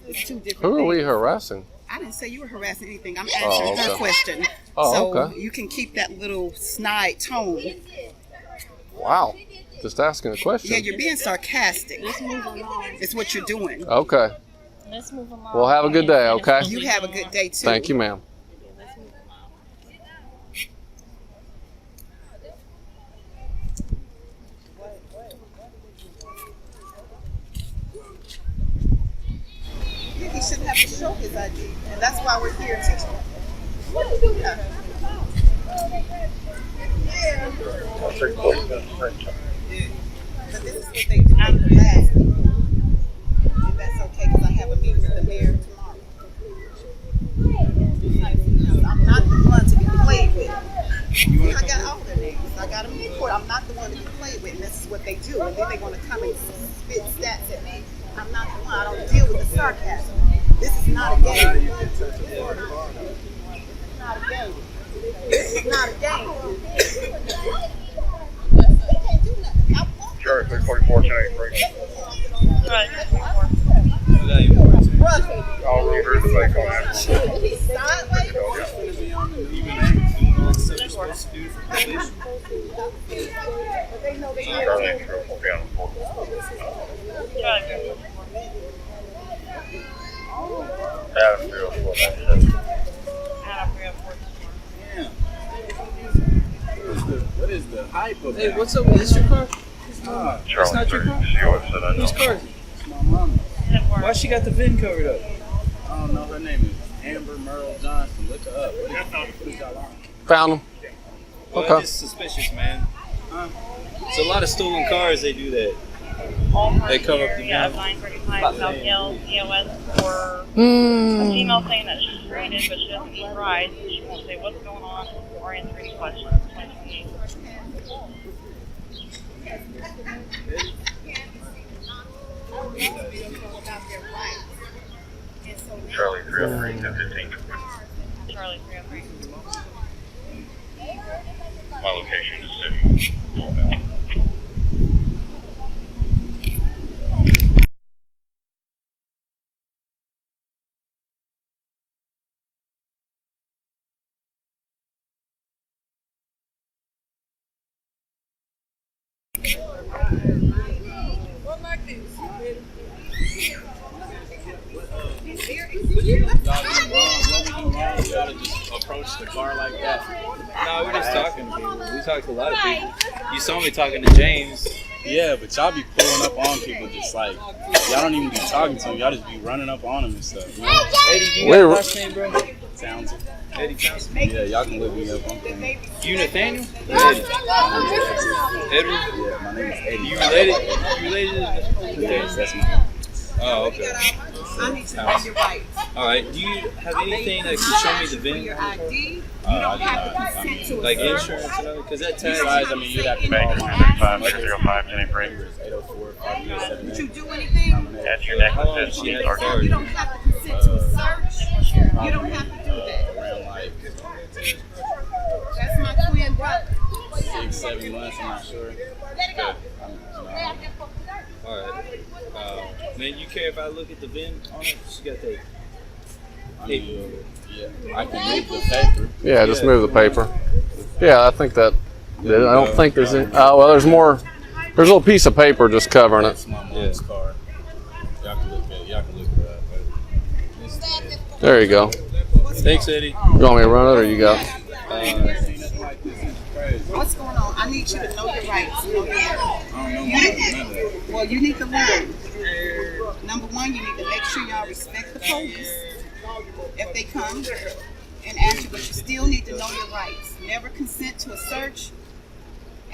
It's two different Who are we things. harassing? I didn't say you were harassing anything. I'm answering her okay. question. Oh, so okay. you can keep that little snide tone. Wow. Just asking a question. Yeah, you're being sarcastic. Let's move along. It's what you're doing. Okay. Let's move along. Well, have a good day, okay? You have a good day, too. Thank you, ma'am. Let's move along. He shouldn't have to show his ID. And that's why we're here teaching. Yeah. But this is what they do. They harass me. And that's okay because I have a meeting with the mayor tomorrow. I'm not the one to be played with. I got all their names. I got them in court. I'm not the one to be played with. And this is what they do. And then they want to come and spit stats at me. I'm not the one. I don't deal with the sarcasm. This is not a game. This is not a game. This is not a game. They can't do nothing. Sure, 644 1083. Right. I'll reverse the bike on that. He's sideways. But they know they Charlie, will be on the floor. Adam 304 What is the hype of Hey, that? what's up? Is this your car? Charlie not your 3, car? see what said I Whose know. car is it? It's my mama. Why she got the VIN covered up? I don't know. Her name is Amber Merle Johnson. Look her up. What is y'all on? Found him. Well, Okay. it's suspicious, man. Huh? It's a lot of stolen cars. They do that. They cover up the Yeah, VIN. 935 South Yale, EOS for a female saying that she's rated, but she doesn't need rides. She won't say what's going on or answer any questions. 2028. Charlie 303 1015. Charlie 303. My location is city. You gotta just approach the car like that. No, we're just talking to people. We talk to a lot of people. You saw me talking to James. Yeah, but y'all be pulling up on people just like, y'all don't even be talking to them. Y'all just be running up on them and stuff. You know? Eddie, do you Wait, got a last name, bro? Townsend. Eddie Townsend. Yeah, y'all can look me up on things. You Nathaniel? Edward. Edward? Yeah, my name is Eddie. You related? You related to Nathaniel? Yes, that's my. Oh, okay. I need to know your rights. All right. Do you have anything that can show me the VIN? Your ID. You I don't do have not. to consent to a Like search. insurance and other? Because that tag. Besides, I mean, you'd have to call Baker my 635 605 1083. number is 804 Did you do anything? That's your next How long assist. she had Sergeant. card? You don't have to consent to a search. You don't have to do that. around like That's my twin brother. 6-7 months. I'm not sure. All right. Man, you care if I look at the VIN on it? She got that. I mean, yeah, I can move the paper. Yeah, just move the paper. Yeah, I think that. I don't think there's any. Well, there's more. There's a little piece of paper just covering it. That's my mom's car. Y'all can look at it. Y'all can look her up. There you go. Thanks, Eddie. You want me to run it or you got? What's going on? I need you to know your rights. Know your rights. I don't know none of that. Well, you need to learn. Number one, you need to make sure y'all respect the police if they come and ask you, but you still need to know your rights. Never consent to a search.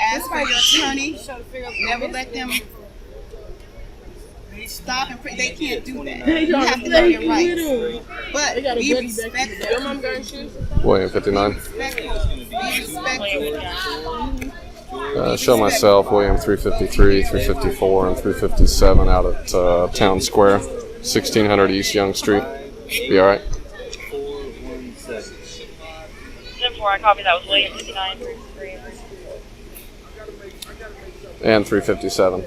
Ask for your attorney. Never let them stop and they can't do that. You have to know your rights. But be respectful. William 59. Be respectful. Show myself, William 353, 354, and 357 out at Town Square, 1600 East Young Street. Be all right? 417. 10-4, I copy that was William 59, 353. And 357.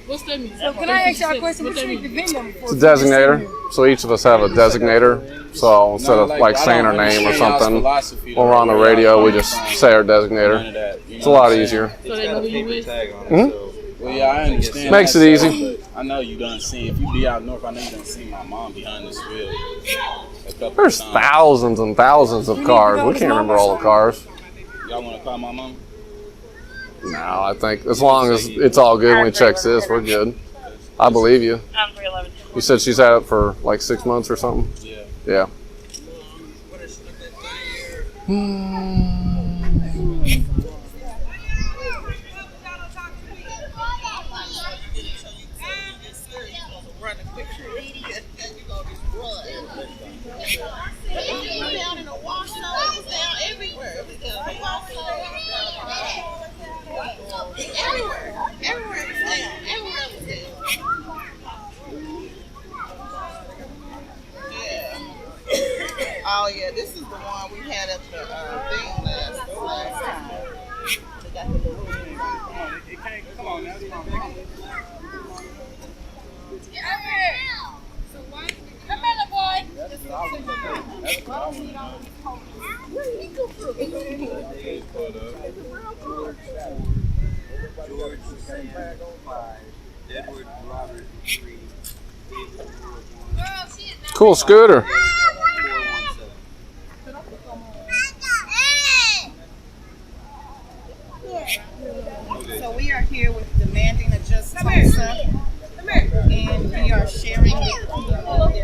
What's that mean? So can I ask y'all a question? What's the VIN number for? It's a designator. So each of us have a designator. So instead of like saying our name or something, when we're on the radio, we just say our designator. It's a lot easier. So they know who you is? Well, yeah, I understand. Makes that, it easy. but I know you done seen. If you be out north, I know you done seen my mom behind this wheel. A couple There's times. thousands and thousands of cars. We can't remember all the cars. Y'all want to call my mom? No, I think as long as it's all good when we check this, we're good. I believe you. 311. You said she's had it for like 6 months or something? Yeah. Yeah. Oh yeah, this is the one we had at the thing last time. They got the little Come on now. Come here, boy. George Sam 5, Edward Robert 3, Cool scooter. 417. So we are here with Demanding a Just Tulsa, and we are sharing with people their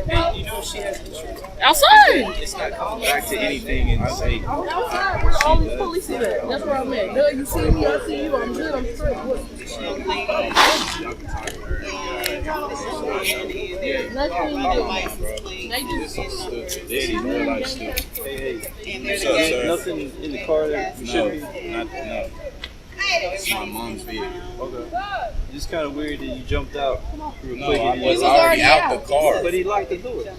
Hey, you know she has insurance. Outside. It's not coming back to anything in state. Outside. Where all these police is at? That's where I'm at. No, you see me, I see you. I'm good. I'm straight. young lady. They just Daddy, real life stuff. Hey, And What's they're up, sir? nothing in the car that should be. No. It's my mom's vehicle. Okay. It's kind of weird that you jumped out real No, quick. I and was you- already out the car. But he locked the door. No,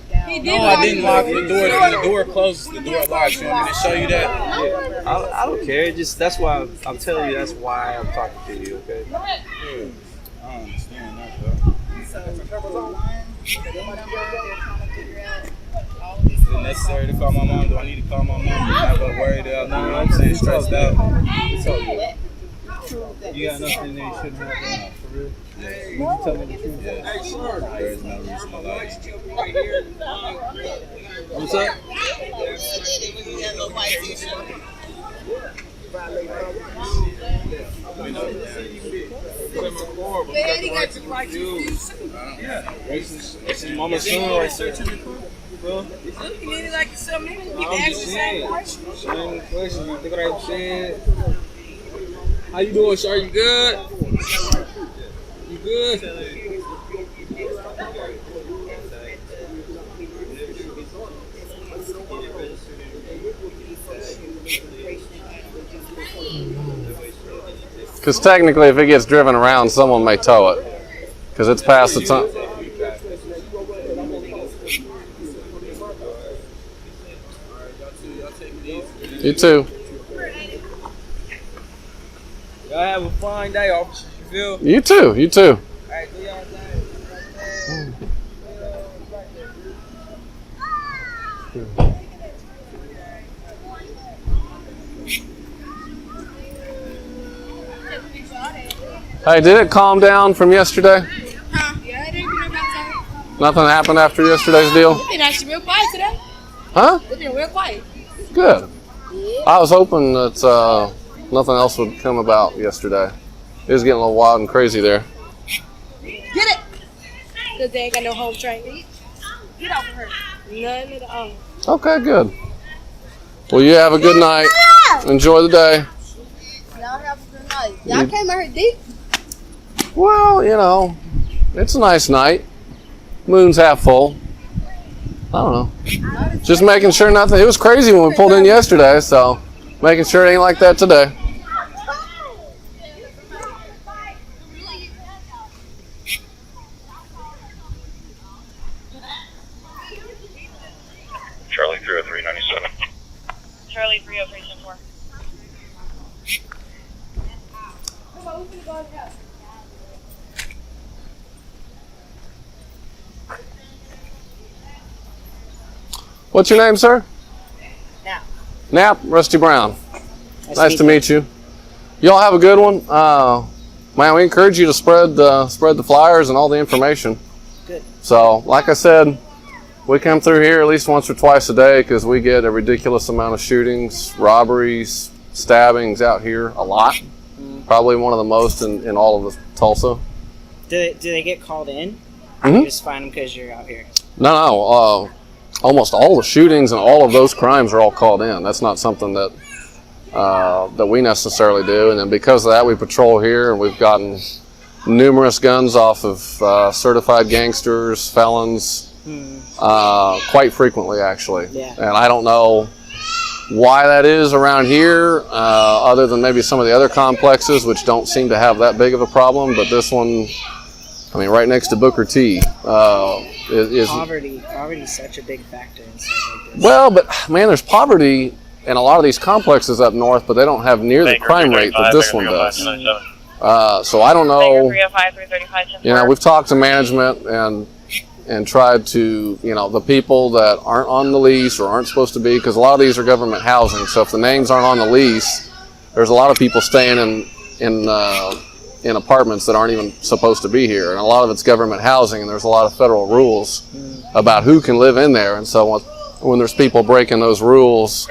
I didn't lock the door. The door closes. The door locks. You want me to show you that? Yeah. I don't care. Just that's why I'm telling you. That's why I'm talking to you. Okay. Yeah. I don't understand that though. So for one, the number they're trying to figure out all of these. Is it necessary to call my mom? Do I need to call my mom? I'm not gonna worry that I'm saying stressed out. It's all good. You got nothing that you shouldn't have. For real. You tell me the truth. There is no reason to lie. What's up? This is Mama's son right there. Well, I'm just saying. Same question. You think what I'm saying? How you doing, sir? You good? You good? Because technically, if it gets driven around, someone may tow it. Because it's past the time. You too. Y'all have a fine day, officers. You feel? You too. You too. Alright, do y'all thing. Hey, did it calm down from yesterday? Yeah, it ain't been about Nothing happened after yesterday's deal? It's been actually real quiet today. Huh? It's been real quiet. Good. I was hoping that nothing else would come about yesterday. It was getting a little wild and crazy there. Get it. Because they ain't got no home training. Get off her. None at all. Okay, good. Well, you have a good night. Enjoy the day. Y'all have a good night. Y'all came out here deep. Well, you know, it's a nice night. Moon's half full. I don't know. Just making sure nothing. It was crazy when we pulled in yesterday, so making sure it ain't like that today. Charlie 30397. Charlie 30374. What's your name, sir? Now, Nap, Rusty Brown. Nice to meet you. Y'all have a good one. Man, we encourage you to spread the flyers and all the information. Good. So, like I said, we come through here at least once or twice a day because we get a ridiculous amount of shootings, robberies, stabbings out here. A lot. Probably one of the most in all of Tulsa. Do they get called in? Or Mhm. you just find them because you're out here? No. Almost all the shootings and all of those crimes are all called in. That's not something that we necessarily do. And then because of that, we patrol here, and we've gotten numerous guns off of certified gangsters, felons, quite frequently, actually. Yeah. And I don't know why that is around here, other than maybe some of the other complexes, which don't seem to have that big of a problem. But this one, I mean, right next to Booker T, is Poverty is such a big factor in stuff like this. well, but man, there's poverty in a lot of these complexes up north, but they don't have near the crime rate that this one does. So I don't know. 305, 335, You know, we've talked to management and tried to, the people that aren't on the lease or aren't supposed to be, because a lot of these are government housing. So if the names aren't on the lease, there's a lot of people staying in apartments that aren't even supposed to be here, and a lot of it's government housing, and there's a lot of federal rules about who can live in there. And so when there's people breaking those rules,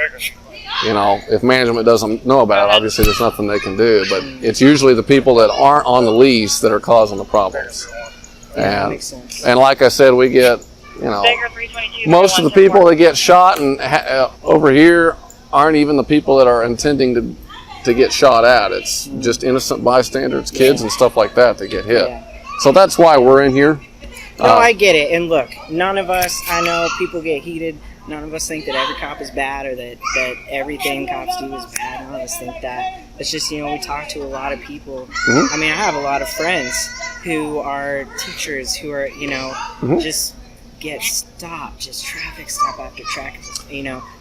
if management doesn't know about it, obviously there's nothing they can do. But it's usually the people that aren't on the lease that are causing the problems. That makes sense. And like I said, we get, Baker 322, most of the people that get shot and over here aren't even the people that are intending to get shot at. It's just innocent bystanders, kids and stuff like that get hit. Yeah. So that's why we're in here. No, I get it. And look, none of us, I know people get heated. None of us think that every cop is bad or that everything cops do is bad. None of us think that. It's just, we talk to a lot of people. I mean, I have a lot of friends who are teachers who are, just get stopped, just traffic stop after traffic,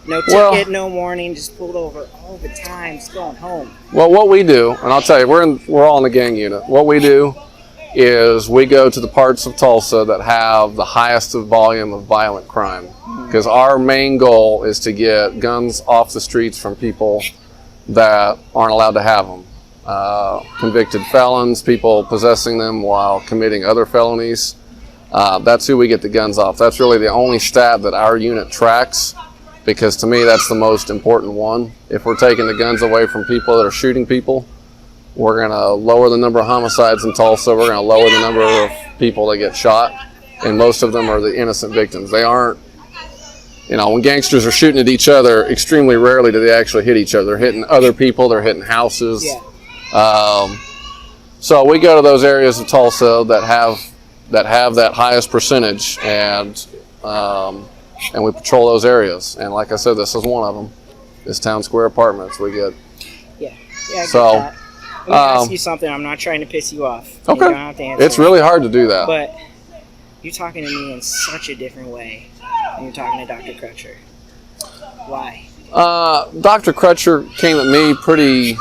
no ticket, no warning, just pulled over all the time, just going home. Well, what we do, and I'll tell you, we're all in the gang unit. What we do is we go to the parts of Tulsa that have the highest volume of violent crime, because our main goal is to get guns off the streets from people that aren't allowed to have them. Convicted felons, people possessing them while committing other felonies. That's who we get the guns off. That's really the only stat that our unit tracks, because to me that's the most important one. If we're taking the guns away from people that are shooting people, we're going to lower the number of homicides in Tulsa. We're going to lower the number of people that get shot, and most of them are the innocent victims. They aren't, when gangsters are shooting at each other, extremely rarely do they actually hit each other. They're hitting other people. They're hitting houses. Yeah. So we go to those areas of Tulsa that have that highest percentage, and we patrol those areas. And like I said, this is one of them. This Town Square Apartments. We get. Yeah, I get So, that. Let me ask you something. I'm not trying to piss you off. Okay. You don't have to answer It's really hard to do that. But you're talking to me in such a different way than you're talking to Dr. Crutcher. Why? Dr. Crutcher came at me pretty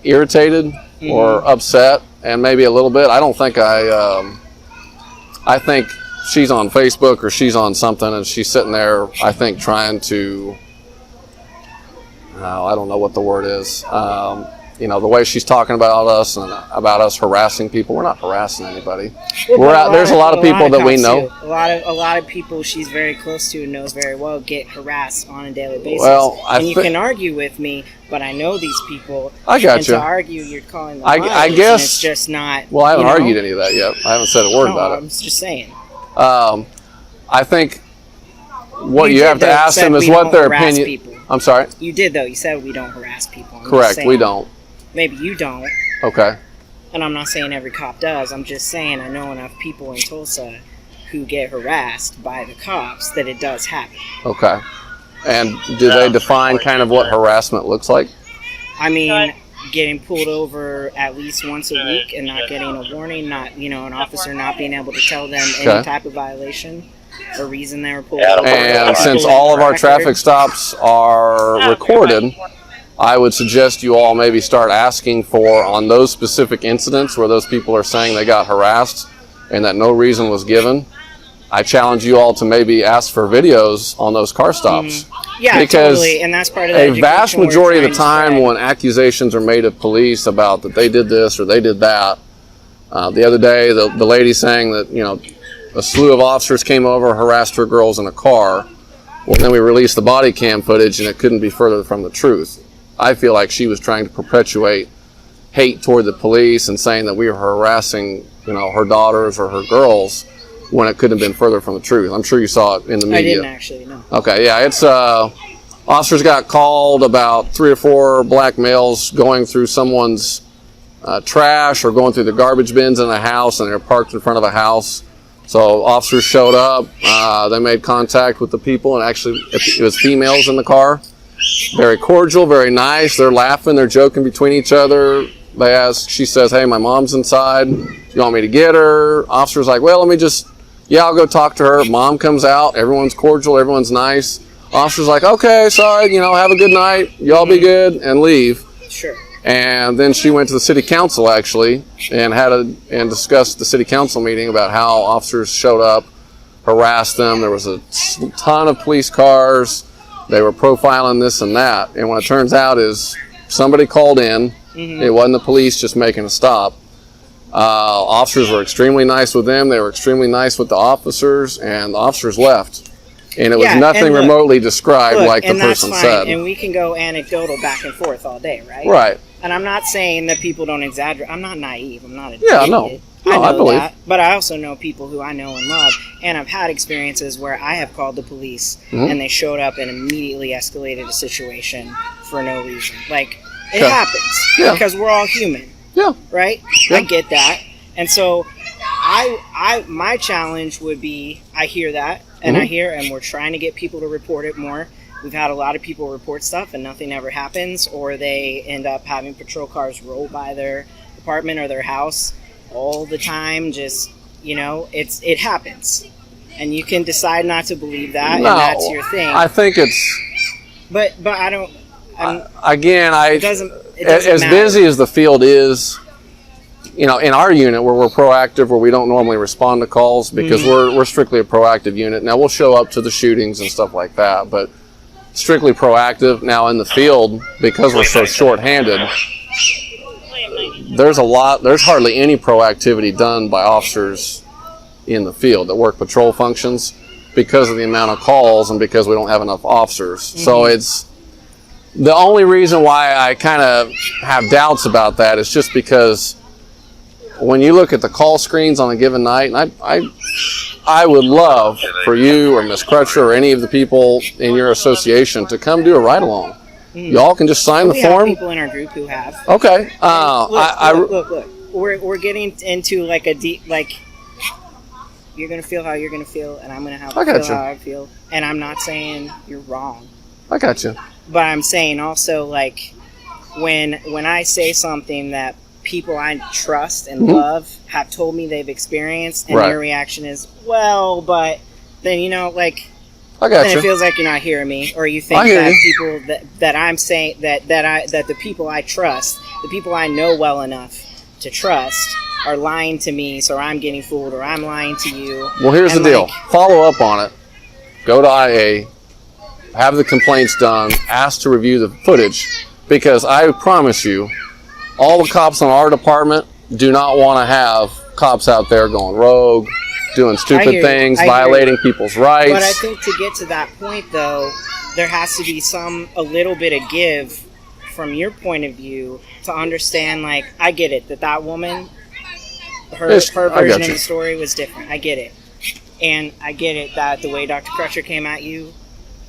irritated or upset, and maybe a little bit. I don't think I think she's on Facebook or she's on something, and she's sitting there, I think, trying to, I don't know what the word is. The way she's talking about us and about us harassing people. We're not harassing anybody. There's a lot of people that we know. A lot of people she's very close to and knows very well get harassed on a daily basis. Well, and you can argue with me, but I know these people. I got and you. to argue, you're calling them I liars, guess and it's just not. Well, I haven't argued any of that yet. I haven't said a word about it. I'm just saying. I think what you have to ask them is what their opinion. People. I'm sorry. You did though. You said we don't harass people. I'm just Correct. saying, We don't. Maybe you don't. Okay. And I'm not saying every cop does. I'm just saying I know enough people in Tulsa who get harassed by the cops that it does happen. Okay. And do they define kind of what harassment looks like? I mean, getting pulled over at least once a week and not getting a warning, not an officer not being able to tell them any type of violation or reason they were pulled over. And since all of our traffic stops are recorded, I would suggest you all maybe start asking for, on those specific incidents where those people are saying they got harassed and that no reason was given, I challenge you all to maybe ask for videos on those car stops. Yeah, Because totally, and that's part of the a vast education we're majority of the trying to time spread. when accusations are made of police about that they did this or they did that, the other day the lady saying that, you know, a slew of officers came over, harassed her girls in a car. Well, then we released the body cam footage and it couldn't be further from the truth. I feel like she was trying to perpetuate hate toward the police and saying that we were harassing, you know, her daughters or her girls when it couldn't have been further from the truth. I'm sure you saw it in the media. I didn't actually, no. Okay, yeah, it's officers got called about 3 or 4 black males going through someone's trash or going through the garbage bins in a house, and they're parked in front of a house. So officers showed up, they made contact with the people, and actually it was females in the car. Very cordial, very nice. They're laughing, they're joking between each other. They ask, she says, "Hey, my mom's inside. You want me to get her?" Officer's like, "Well, let me just, I'll go talk to her." Mom comes out, everyone's cordial, everyone's nice. Officer's like, "Okay, sorry, you know, have a good night. Y'all be good," and leave. Sure. And then she went to the city council actually and discussed the city council meeting about how officers showed up, harassed them. There was a ton of police cars. They were profiling this and that. And what it turns out is somebody called in. It wasn't the police just making a stop. Officers were extremely nice with them. They were extremely nice with the officers, and the officers left. And it was Yeah, nothing and look- remotely described Look, like the and that's person fine, said. and we can go anecdotal back and forth all day, right? Right. And I'm not saying that people don't exaggerate. I'm not naive. I'm not an Yeah, idiot. no. I No, I know believe. that. But I also know people who I know and love, and I've had experiences where I have called the police Mhm. and they showed up and immediately escalated a situation for no reason. Like, it Yeah. happens Yeah. because we're all human, Yeah. right? Yeah. I get that. And so my challenge would be, I hear that, and and we're trying to get people to report it more. We've had a lot of people report stuff and nothing ever happens, or they end up having patrol cars roll by their apartment or their house all the time. Just, you know, it happens. And you can decide not to believe that, No, and that's your thing. I think it's, but I don't, again, it doesn't as matter. busy as the field is, you know, in our unit where we're proactive, where we don't normally respond to calls because we're strictly a proactive unit. Now we'll show up to the shootings and stuff like that, but strictly proactive. Now in the field, because we're so short-handed, there's hardly any proactivity done by officers in the field that work patrol functions because of the amount of calls and because we don't have enough officers. So it's the only reason why I kind of have doubts about that is just because when you look at the call screens on a given night, and I would love for you or Miss Crutcher or any of the people in your association to come do a ride-along. Y'all can just sign the we have form. people in our group who have. Okay. Look. We're getting into like a deep, like, you're gonna feel how you're gonna feel, and I'm gonna have to feel how I feel. And I'm not saying you're wrong, I got you. but I'm saying also, like, when I say something that people I trust and love have told me they've experienced, and their reaction is, well, but then, you know, like, I got then you. it feels like you're not hearing me, or you think I hear that you. people that I'm saying that the people I trust, the people I know well enough to trust, are lying to me, so I'm getting fooled, or I'm lying to you. Well, here's the And, deal. like, Follow up on it. Go to IA. Have the complaints done. Ask to review the footage. Because I promise you, all the cops in our department do not want to have cops out there going rogue, doing I stupid hear you. things, I hear violating people's rights. But I think to get to that point, though, there has to be a little bit of give from your point of view to understand, like, I get it, that woman, her Yes, I version got of you. the story was different. I get it. And I get it that the way Dr. Crutcher came at you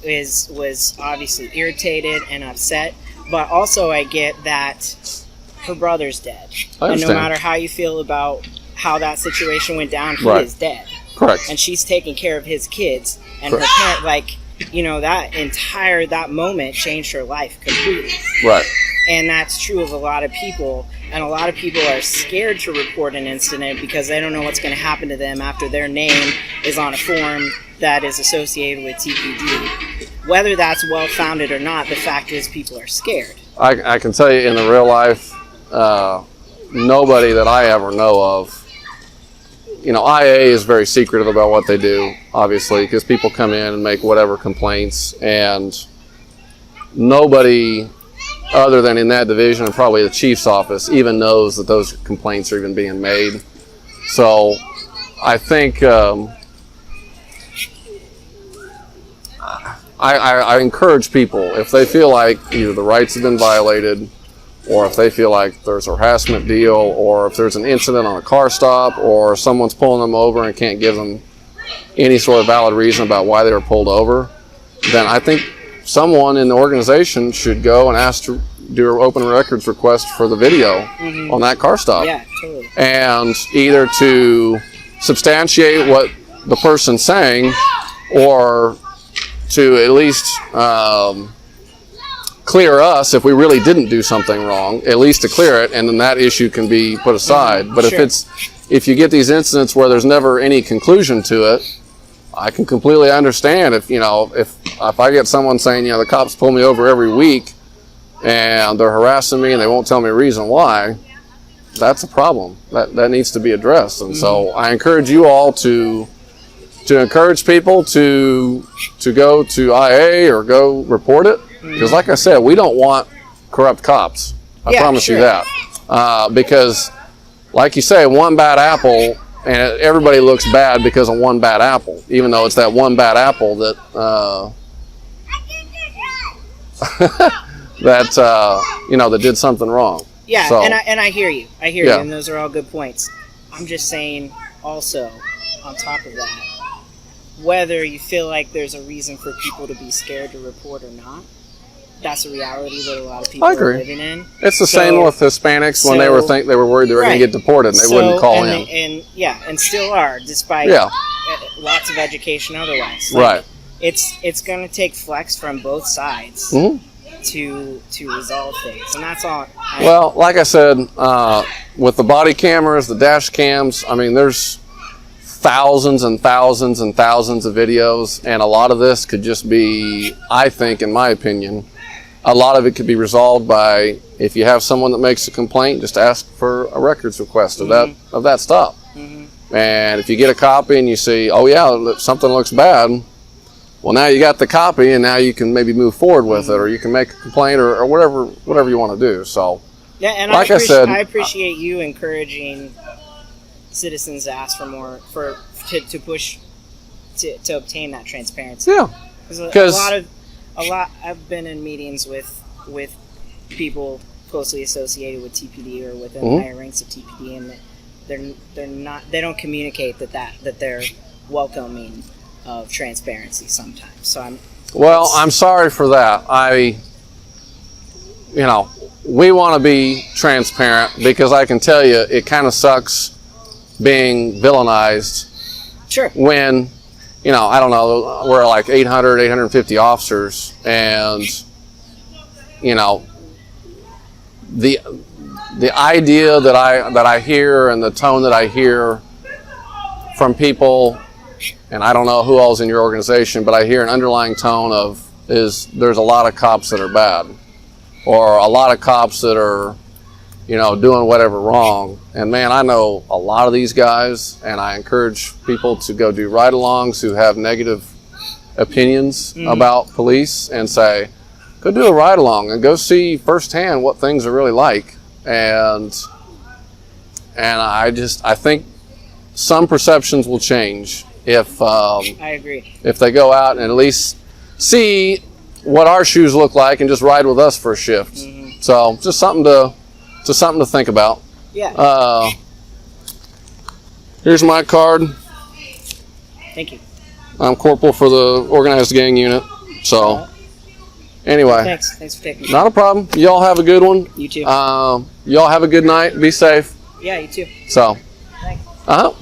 was obviously irritated and upset. But also I get that her brother's dead. I And no understand. matter how you feel about how that situation went down, he Right. is dead. Correct. And she's taking care of his kids. And Correct. her parent, like, you know, that moment changed her life completely. Right. And that's true of a lot of people. And a lot of people are scared to report an incident because they don't know what's going to happen to them after their name is on a form that is associated with TPD. Whether that's well-founded or not, the fact is people are scared. I can tell you in the real life, nobody that I ever know of IA is very secretive about what they do, obviously, because people come in and make whatever complaints, and nobody other than in that division and probably the chief's office even knows that those complaints are even being made. So I think I encourage people, if they feel like either the rights have been violated, or if they feel like there's a harassment deal, or if there's an incident on a car stop, or someone's pulling them over and can't give them any sort of valid reason about why they were pulled over, then I think someone in the organization should go and ask to do an open records request for the video on that car stop. Yeah, totally. And either to substantiate what the person's saying, or to at least clear us if we really didn't do something wrong, at least to clear it, and then that issue can be put aside. But Sure. if you get these incidents where there's never any conclusion to it, I can completely understand if I get someone saying, the cops pull me over every week and they're harassing me and they won't tell me a reason why. That's a problem. That needs to be addressed. And so I encourage you all to encourage people to go to IA or go report it. Because like I said, we don't want corrupt cops. I promise sure. you that. Because like you say, one bad apple, and everybody looks bad because of one bad apple, even though it's that one bad apple that that did something wrong. Yeah, So, and I hear you. I hear Yeah. you, and those are all good points. I'm just saying, also, on top of that, whether you feel like there's a reason for people to be scared to report or not, that's a reality that a lot of people I are agree. living in. it's the So- same with Hispanics when they were worried they were going Right. to get deported and they wouldn't call in. And still are, despite Yeah. lots of education otherwise. Right. It's going to take flex from both sides Mhm. to resolve things, and that's all. Well, like I said, with the body cameras, the dash cams, I mean, there's thousands and thousands and thousands of videos, and a lot of this could just be, I think, in my opinion, a lot of it could be resolved by, if you have someone that makes a complaint, just ask for a records request of that stop. And if you get a copy and you see, oh yeah, something looks bad, well, now you got the copy, and now you can maybe move forward with it, or you can make a complaint, or whatever you want to do. So, Yeah, and like I I said, appreciate you encouraging citizens to ask for more, to push to obtain that transparency. yeah, Because a lot. I've been in meetings with people closely associated with TPD or within Mhm. higher ranks of TPD, and they don't communicate that they're welcoming of transparency sometimes. So I'm sorry for that. We want to be transparent, because I can tell you it kind of sucks being villainized sure. when, I don't know, we're like 850 officers, and, the idea that I hear and the tone that I hear from people, and I don't know who all's in your organization, but I hear an underlying tone there's a lot of cops that are bad, or a lot of cops that are, doing whatever wrong. And man, I know a lot of these guys, and I encourage people to go do ride-alongs who have negative opinions about police, and say, go do a ride-along and go see firsthand what things are really like. And I think some perceptions will change if I agree. if they go out and at least see what our shoes look like and just ride with us for a shift. So just something to think about. Yeah. Here's my card. Thank you. I'm corporal for the organized gang unit. So anyway, Thanks for taking. not a problem. Y'all have a good one. You too. Y'all have a good night. Be safe. Yeah, you too. So, Thanks. uh-huh.